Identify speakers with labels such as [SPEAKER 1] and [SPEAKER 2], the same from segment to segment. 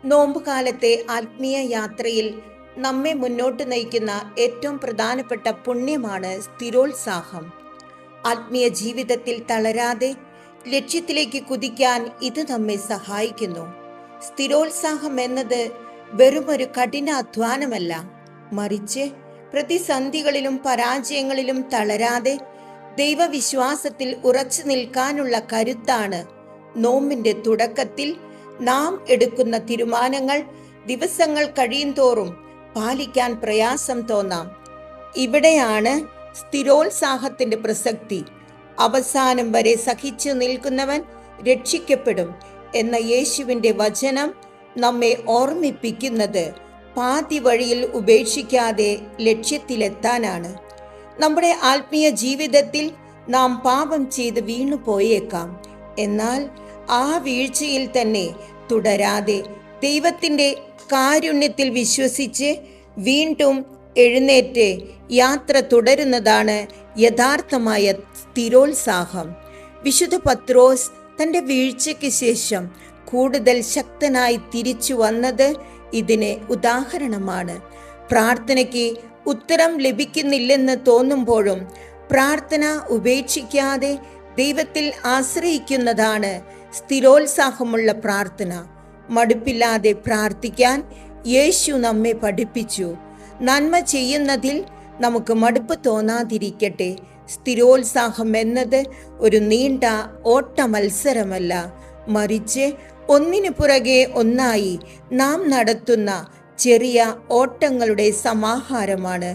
[SPEAKER 1] നോമ്പുകാലത്തെ ആത്മീയ യാത്രയിൽ നമ്മെ മുന്നോട്ട് നയിക്കുന്ന ഏറ്റവും പ്രധാനപ്പെട്ട പുണ്യമാണ് സ്ഥിരോത്സാഹം. ആത്മീയ ജീവിതത്തിൽ തളരാതെ ലക്ഷ്യത്തിലേക്ക് കുതിക്കാൻ ഇത് നമ്മെ സഹായിക്കുന്നു. സ്ഥിരോത്സാഹം എന്നത് വെറുമൊരു കഠിന അധ്വാനമല്ല, മറിച്ച് പ്രതിസന്ധികളിലും പരാജയങ്ങളിലും തളരാതെ ദൈവവിശ്വാസത്തിൽ ഉറച്ചു നിൽക്കാനുള്ള കരുത്താണ്. നോമ്പിന്റെ തുടക്കത്തിൽ നാം എടുക്കുന്ന തീരുമാനങ്ങൾ ദിവസങ്ങൾ കഴിയും തോറും പാലിക്കാൻ പ്രയാസം തോന്നാം. ഇവിടെയാണ് സ്ഥിരോത്സാഹത്തിന്റെ പ്രസക്തി. അവസാനം വരെ സഹിച്ചു നിൽക്കുന്നവൻ രക്ഷിക്കപ്പെടും എന്ന യേശുവിന്റെ വചനം നമ്മെ ഓർമ്മിപ്പിക്കുന്നത് പാതി വഴിയിൽ ഉപേക്ഷിക്കാതെ ലക്ഷ്യത്തിലെത്താനാണ്. നമ്മുടെ ആത്മീയ ജീവിതത്തിൽ നാം പാപം ചെയ്ത് വീണു പോയേക്കാം. എന്നാൽ ആ വീഴ്ചയിൽ തന്നെ തുടരാതെ ദൈവത്തിൻ്റെ കാരുണ്യത്തിൽ വിശ്വസിച്ച് വീണ്ടും എഴുന്നേറ്റ് യാത്ര തുടരുന്നതാണ് യഥാർത്ഥമായ സ്ഥിരോത്സാഹം. വിശുദ്ധ പത്രോസ് തൻ്റെ വീഴ്ചയ്ക്ക് ശേഷം കൂടുതൽ ശക്തനായി തിരിച്ചു വന്നത് ഇതിന് ഉദാഹരണമാണ്. പ്രാർത്ഥനയ്ക്ക് ഉത്തരം ലഭിക്കുന്നില്ലെന്ന് തോന്നുമ്പോഴും പ്രാർത്ഥന ഉപേക്ഷിക്കാതെ ദൈവത്തിൽ ആശ്രയിക്കുന്നതാണ് സ്ഥിരോത്സാഹമുള്ള പ്രാർത്ഥന. മടുപ്പില്ലാതെ പ്രാർത്ഥിക്കാൻ യേശു നമ്മെ പഠിപ്പിച്ചു. നന്മ ചെയ്യുന്നതിൽ നമുക്ക് മടുപ്പ് തോന്നാതിരിക്കട്ടെ. സ്ഥിരോത്സാഹം എന്നത് ഒരു നീണ്ട ഓട്ട മത്സരമല്ല, മറിച്ച് ഒന്നിനു പുറകെ ഒന്നായി നാം നടത്തുന്ന ചെറിയ ഓട്ടങ്ങളുടെ സമാഹാരമാണ്.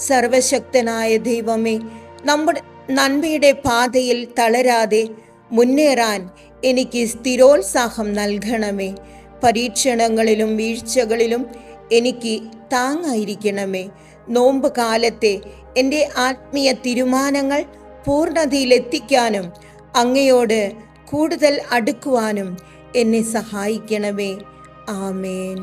[SPEAKER 1] സർവശക്തനായ ദൈവമേ, നമ്മുടെ നന്മയുടെ പാതയിൽ തളരാതെ മുന്നേറാൻ എനിക്ക് സ്ഥിരോത്സാഹം നൽകണമേ. പരീക്ഷണങ്ങളിലും വീഴ്ചകളിലും എനിക്ക് താങ്ങായിരിക്കണമേ. നോമ്പ് കാലത്തെ എൻ്റെ ആത്മീയ തീരുമാനങ്ങൾ പൂർണ്ണതയിലെത്തിക്കാനും അങ്ങയോട് കൂടുതൽ അടുക്കുവാനും എന്നെ സഹായിക്കണമേ. ആമേൻ.